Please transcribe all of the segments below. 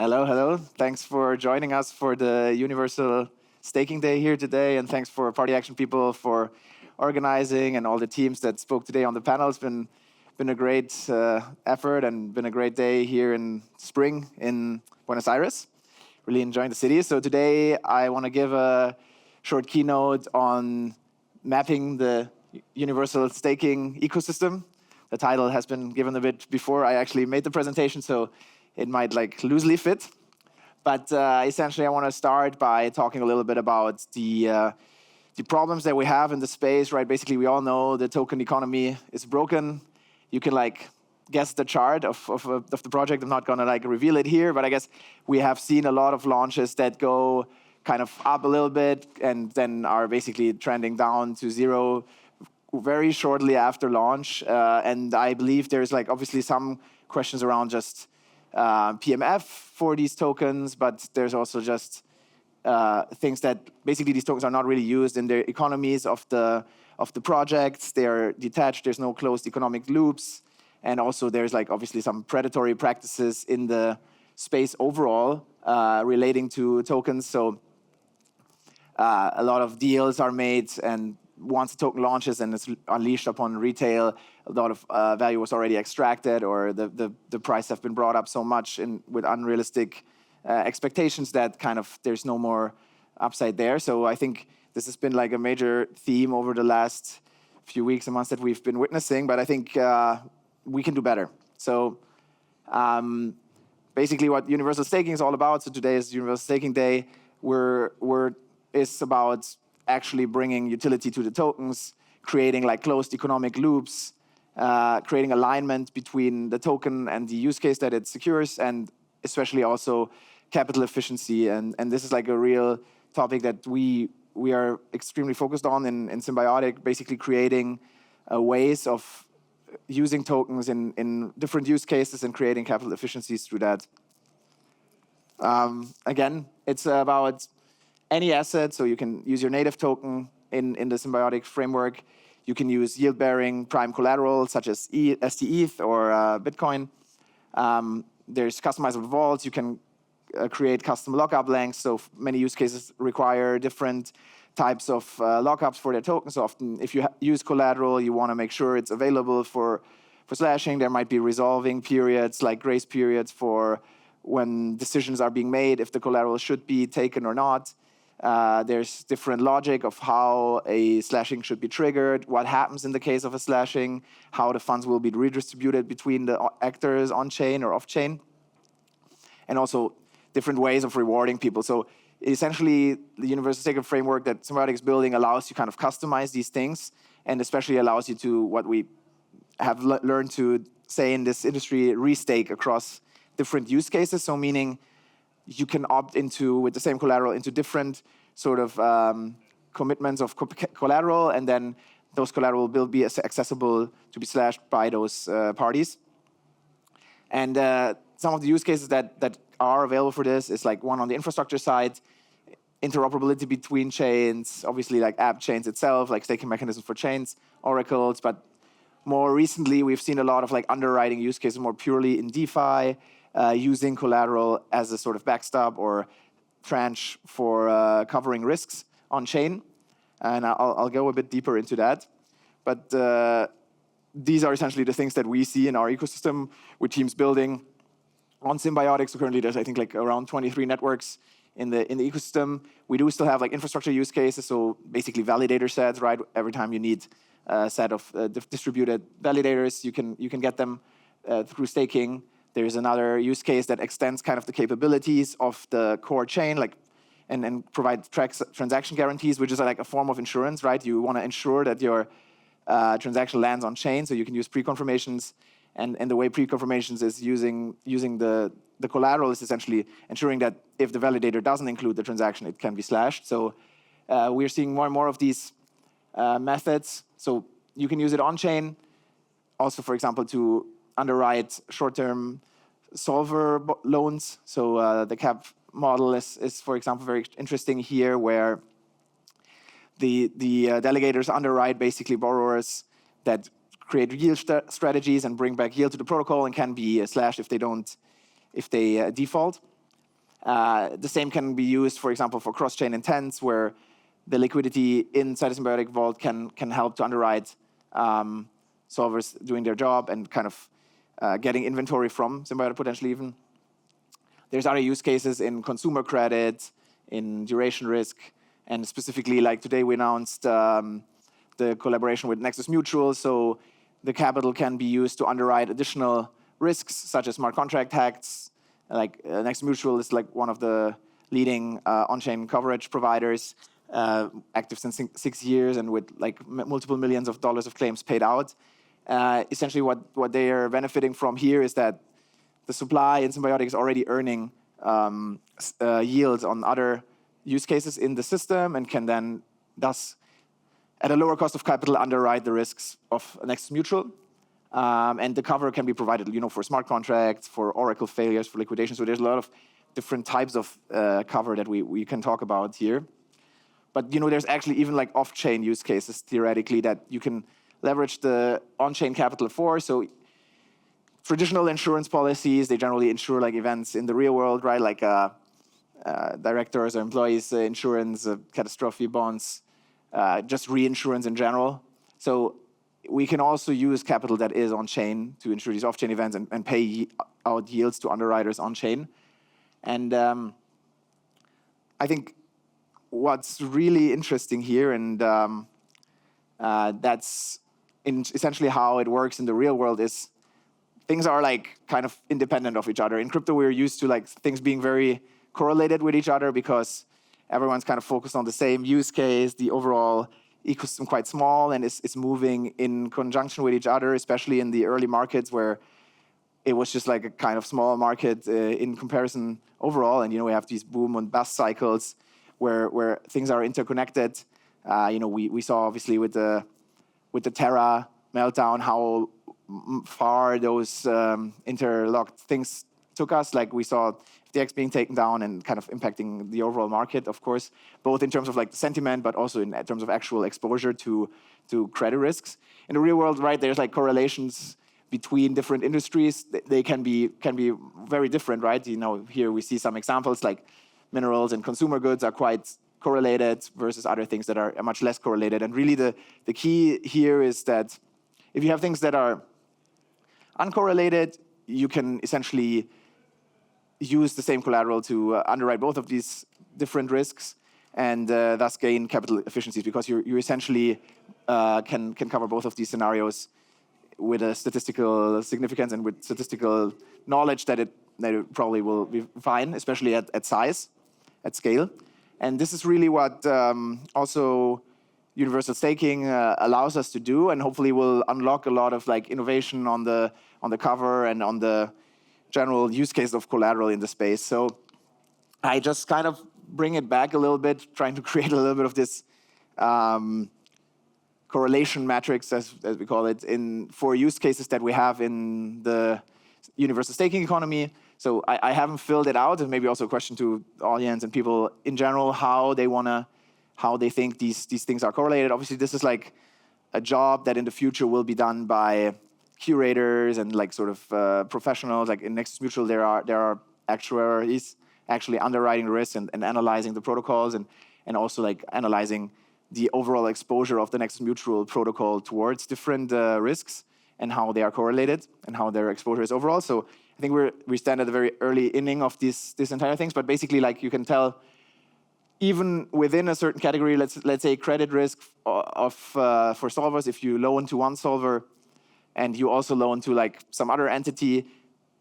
Hello, hello. Thanks for joining us for the Universal Staking Day here today, and thanks for Party Action people for organizing and all the teams that spoke today on the panel. It's been a great effort and been a great day here in spring in Buenos Aires. Really enjoying the city. So today I want to give a short keynote on mapping the universal staking ecosystem. The title has been given a bit before I actually made the presentation, so it might loosely fit. But essentially I want to start by talking a little bit about the problems that we have in the space, right? Basically, we all know the token economy is broken. You can guess the chart of the project. I'm not going to reveal it here, but I guess we have seen a lot of launches that go kind of up a little bit and then are basically trending down to zero very shortly after launch. And I believe there's obviously some questions around just PMF for these tokens, but there's also just things that basically these tokens are not really used in the economies of the projects. They're detached. There's no closed economic loops, and also there's obviously some predatory practices in the space overall relating to tokens. So a lot of deals are made, and once the token launches and it's unleashed upon retail, a lot of value was already extracted, or the price have been brought up so much with unrealistic expectations that there's no more upside there. So I think this has been a major theme over the last few weeks and months that we've been witnessing, but I think we can do better. So basically what universal staking is all about, so today is Universal Staking Day, it's about actually bringing utility to the tokens, creating closed economic loops, creating alignment between the token and the use case that it secures, and especially also capital efficiency. And this is a real topic that we are extremely focused on in Symbiotic, basically creating ways of using tokens in different use cases and creating capital efficiencies through that. Again, it's about any asset, so you can use your native token in the Symbiotic framework. You can use yield-bearing prime collateral, such as STETH or Bitcoin. There's customizable vaults. You can create custom lockup lengths, so many use cases require different types of lockups for their tokens. So often, if you use collateral, you want to make sure it's available for slashing. There might be resolving periods, grace periods for when decisions are being made, if the collateral should be taken or not. There's different logic of how a slashing should be triggered, what happens in the case of a slashing, how the funds will be redistributed between the actors on-chain or off-chain, and also different ways of rewarding people. So essentially, the universal staking framework that Symbiotic is building allows you customize these things, and especially allows you to, what we have learned to say in this industry, restake across different use cases. So meaning you can opt into, with the same collateral, into different sort of commitments of collateral, and then those collateral will be accessible to be slashed by those parties. And some of the use cases that are available for this is one on the infrastructure side, interoperability between chains, obviously app chains itself, staking mechanisms for chains, oracles, but more recently we've seen a lot of underwriting use cases more purely in DeFi, using collateral as a sort of backstop or tranche for covering risks on chain. And I'll go a bit deeper into that. But these are essentially the things that we see in our ecosystem with teams building on Symbiotic. So currently there's, I think, around 23 networks in the ecosystem. We do still have infrastructure use cases, so basically validator sets, right? Every time you need a set of distributed validators, you can get them through staking. There's another use case that extends the capabilities of the core chain, and provide transaction guarantees, which is a form of insurance, right? You want to ensure that your transaction lands on chain, so you can use pre-confirmations. And the way pre-confirmations is using the collateral is essentially ensuring that if the validator doesn't include the transaction, it can be slashed. So we're seeing more and more of these methods. So you can use it on chain, also, for example, to underwrite short-term solver loans. So the cap model is, for example, very interesting here, where the delegators underwrite basically borrowers that create yield strategies and bring back yield to the protocol and can be slashed if they default. The same can be used, for example, for cross-chain intents, where the liquidity inside a Symbiotic vault can help to underwrite solvers doing their job and kind of getting inventory from Symbiotic potentially even. There's other use cases in consumer credit, in duration risk, and specifically like today we announced the collaboration with Nexus Mutual, so the capital can be used to underwrite additional risks such as smart contract hacks. Like Nexus Mutual is like one of the leading on-chain coverage providers, active since 6 years and with like multiple millions of dollars of claims paid out. Essentially what they are benefiting from here is that the supply in Symbiotic is already earning yields on other use cases in the system and can then thus at a lower cost of capital underwrite the risks of Nexus Mutual. And the cover can be provided, for smart contracts, for Oracle failures, for liquidation. So there's a lot of different types of cover that we can talk about here. But there's actually even like off-chain use cases theoretically that you can leverage the on-chain capital for. So traditional insurance policies, they generally insure like events in the real world, right? Like directors or employees insurance, catastrophe bonds, just reinsurance in general. So we can also use capital that is on-chain to insure these off-chain events and pay out yields to underwriters on-chain. And I think what's really interesting here, and that's essentially how it works in the real world, is things are like kind of independent of each other. In crypto, we're used to like things being very correlated with each other because everyone's kind of focused on the same use case. The overall ecosystem quite small and is moving in conjunction with each other, especially in the early markets where it was just like a kind of small market in comparison overall. And we have these boom and bust cycles where things are interconnected. We saw obviously with the Terra meltdown how far those interlocked things took us. Like we saw FTX being taken down and kind of impacting the overall market, of course, both in terms of like the sentiment, but also in terms of actual exposure to credit risks. In the real world, right, there's like correlations between different industries. They can be very different, right? Here we see some examples like minerals and consumer goods are quite correlated versus other things that are much less correlated. And really the key here is that if you have things that are uncorrelated, you can essentially use the same collateral to underwrite both of these different risks and thus gain capital efficiencies because you essentially can cover both of these scenarios with a statistical significance and with statistical knowledge that it probably will be fine, especially at size, at scale. And this is really what also universal staking allows us to do, and hopefully will unlock a lot of like innovation on the cover and on the general use case of collateral in the space. So I just kind of bring it back a little bit, trying to create a little bit of this correlation matrix, as we call it, for use cases that we have in the universal staking economy. So I haven't filled it out, and maybe also a question to the audience and people in general, how they think these things are correlated. Obviously, this is like a job that in the future will be done by curators and like sort of professionals. Like in Nexus Mutual, there are actuaries actually underwriting risk and analyzing the protocols and also like analyzing the overall exposure of the Nexus Mutual protocol towards different risks and how they are correlated and how their exposure is overall. So I think we stand at the very early inning of this entire things. But basically, like you can tell, even within a certain category, let's say credit risk for solvers, if you loan to one solver and you also loan to like some other entity,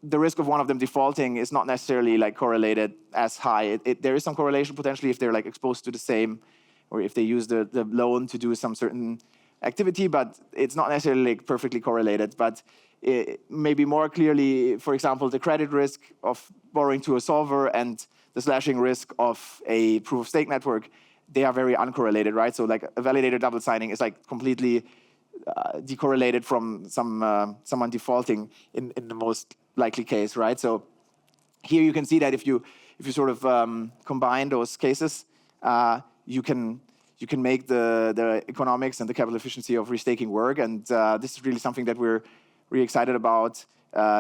the risk of one of them defaulting is not necessarily like correlated as high. There is some correlation potentially if they're like exposed to the same, or if they use the loan to do some certain activity, but it's not necessarily like perfectly correlated. But maybe more clearly, for example, the credit risk of borrowing to a solver and the slashing risk of a proof of stake network, they are very uncorrelated, right? So like a validator double signing is like completely decorrelated from someone defaulting in the most likely case, right? So here you can see that if you sort of combine those cases, you can make the economics and the capital efficiency of restaking work. And this is really something that we're really excited about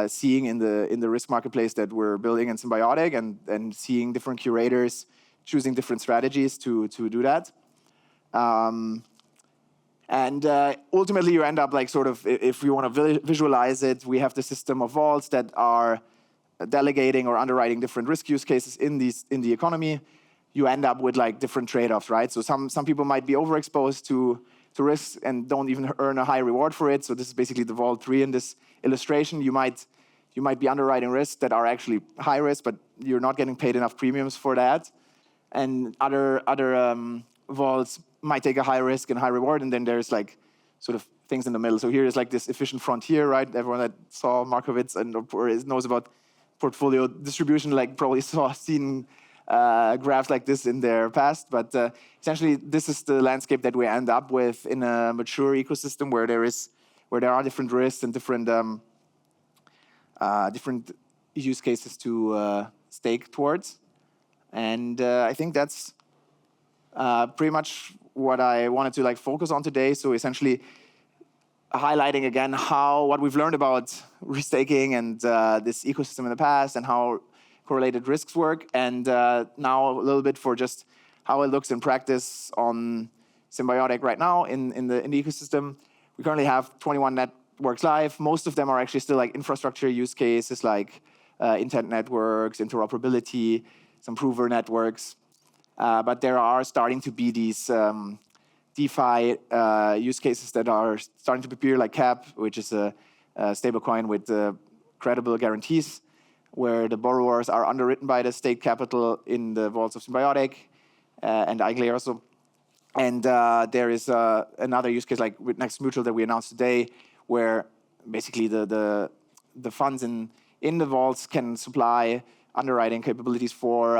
seeing in the risk marketplace that we're building in Symbiotic, and seeing different curators choosing different strategies to do that. And ultimately, you end up like sort of, if you want to visualize it, we have the system of vaults that are delegating or underwriting different risk use cases in the economy. You end up with like different trade-offs, right? So some people might be overexposed to risks and don't even earn a high reward for it. So this is basically the vault 3 in this illustration. You might be underwriting risks that are actually high risk, but you're not getting paid enough premiums for that. And other vaults might take a high risk and high reward, and then there's like sort of things in the middle. So here is like this efficient frontier, right? Everyone that saw Markowitz and or knows about portfolio distribution like probably seen graphs like this in their past. But essentially, this is the landscape that we end up with in a mature ecosystem where there are different risks and different use cases to stake towards. And I think that's pretty much what I wanted to like focus on today. So essentially, highlighting again what we've learned about restaking and this ecosystem in the past, and how correlated risks work, and now a little bit for just how it looks in practice on Symbiotic right now in the ecosystem. We currently have 21 networks live. Most of them are actually still like infrastructure use cases, like intent networks, interoperability, some prover networks. But there are starting to be these DeFi use cases that are starting to appear, like CAP, which is a stablecoin with credible guarantees, where the borrowers are underwritten by the state capital in the vaults of Symbiotic and Eigle also. And there is another use case like with Nexus Mutual that we announced today, where basically the funds in the vaults can supply underwriting capabilities for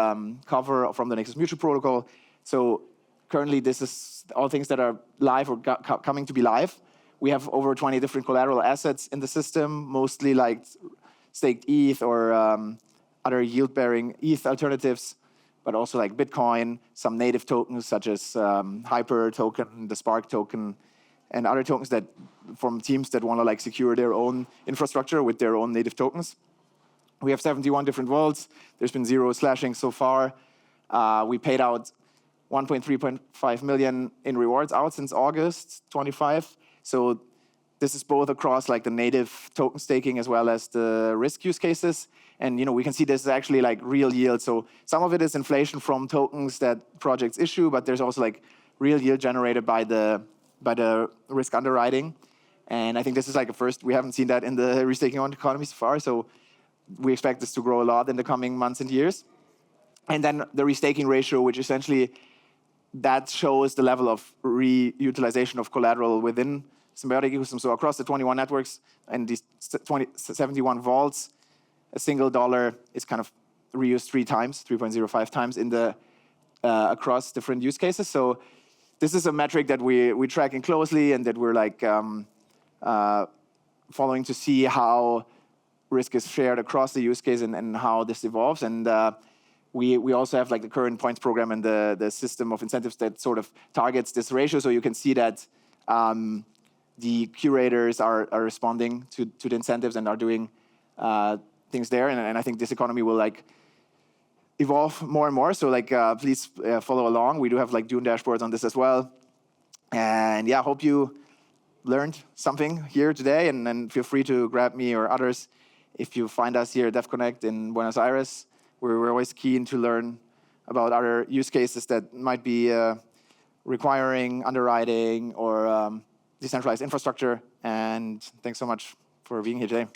cover from the Nexus Mutual protocol. So currently, this is all things that are live or coming to be live. We have over 20 different collateral assets in the system, mostly like staked ETH or other yield-bearing ETH alternatives, but also like Bitcoin, some native tokens such as Hyper token, the Spark token, and other tokens that from teams that want to like secure their own infrastructure with their own native tokens. We have 71 different vaults. There's been 0 slashing so far. We paid out 1.3 million in rewards out since August 25. So this is both across like the native token staking as well as the risk use cases. And we can see this is actually like real yield. So some of it is inflation from tokens that projects issue, but there's also like real yield generated by the risk underwriting. And I think this is like a first. We haven't seen that in the restaking on economies so far. So we expect this to grow a lot in the coming months and years. And then the restaking ratio, which essentially that shows the level of reutilization of collateral within Symbiotic ecosystem. So across the 21 networks and these 71 vaults, a single dollar is kind of reused 3.05 times in the across different use cases. So this is a metric that we're tracking closely and that we're like following to see how risk is shared across the use case and how this evolves. And we also have like the current points program and the system of incentives that sort of targets this ratio. So you can see that the curators are responding to the incentives and are doing things there. And I think this economy will like evolve more and more. So like please follow along. We do have like Dune dashboards on this as well. And yeah, hope you learned something here today. And then feel free to grab me or others if you find us here at DevConnect in Buenos Aires. We're always keen to learn about other use cases that might be requiring underwriting or decentralized infrastructure. And thanks so much for being here today.